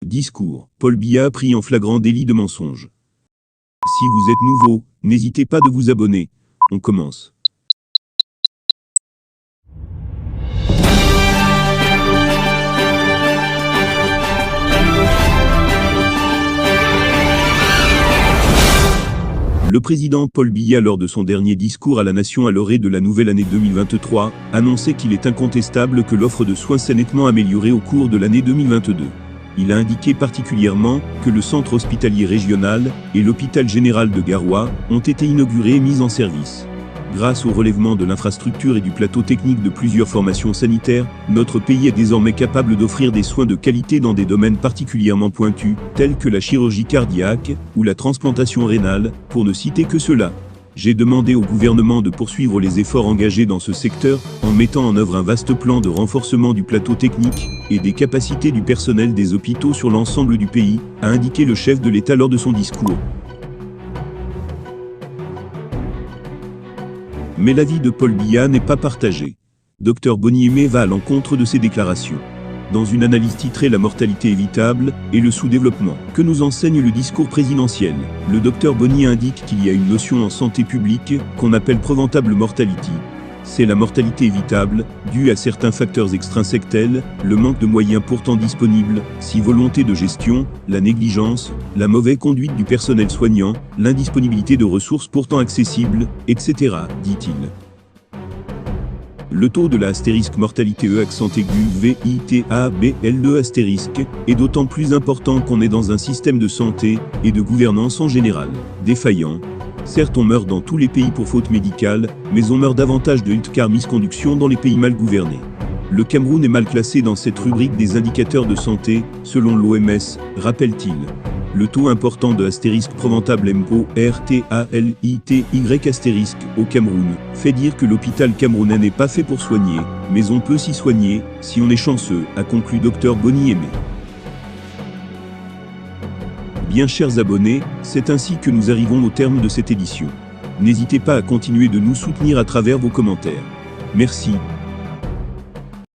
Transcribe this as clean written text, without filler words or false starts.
Discours. Paul Biya pris en flagrant délit de mensonge. Si vous êtes nouveau, n'hésitez pas de vous abonner. On commence. Le président Paul Biya, lors de son dernier discours à la nation à l'orée de la nouvelle année 2023, annonçait qu'il est incontestable que l'offre de soins s'est nettement améliorée au cours de l'année 2022. Il a indiqué particulièrement que le centre hospitalier régional et l'hôpital général de Garoua ont été inaugurés et mis en service. Grâce au relèvement de l'infrastructure et du plateau technique de plusieurs formations sanitaires, notre pays est désormais capable d'offrir des soins de qualité dans des domaines particulièrement pointus, tels que la chirurgie cardiaque ou la transplantation rénale, pour ne citer que cela. J'ai demandé au gouvernement de poursuivre les efforts engagés dans ce secteur, en mettant en œuvre un vaste plan de renforcement du plateau technique et des capacités du personnel des hôpitaux sur l'ensemble du pays, a indiqué le chef de l'État lors de son discours. Mais l'avis de Paul Biya n'est pas partagé. Dr Boni Aimé va à l'encontre de ces déclarations. Dans une analyse titrée « La mortalité évitable et le sous-développement » que nous enseigne le discours présidentiel, le Dr Boni indique qu'il y a une notion en santé publique qu'on appelle « preventable mortality ». C'est la mortalité évitable, due à certains facteurs extrinsèques tels le manque de moyens pourtant disponibles, si volonté de gestion, la négligence, la mauvaise conduite du personnel soignant, l'indisponibilité de ressources pourtant accessibles, etc., dit-il. Le taux de la mortalité E accent aigu VITABLE est d'autant plus important qu'on est dans un système de santé et de gouvernance en général défaillant. Certes, on meurt dans tous les pays pour faute médicale, mais on meurt davantage de healthcare misconduction dans les pays mal gouvernés. Le Cameroun est mal classé dans cette rubrique des indicateurs de santé, selon l'OMS, rappelle-t-il. Le taux important de preventable mortalité au Cameroun fait dire que l'hôpital camerounais n'est pas fait pour soigner, mais on peut s'y soigner, si on est chanceux, a conclu Dr Boni Aimé. Bien chers abonnés, c'est ainsi que nous arrivons au terme de cette édition. N'hésitez pas à continuer de nous soutenir à travers vos commentaires. Merci.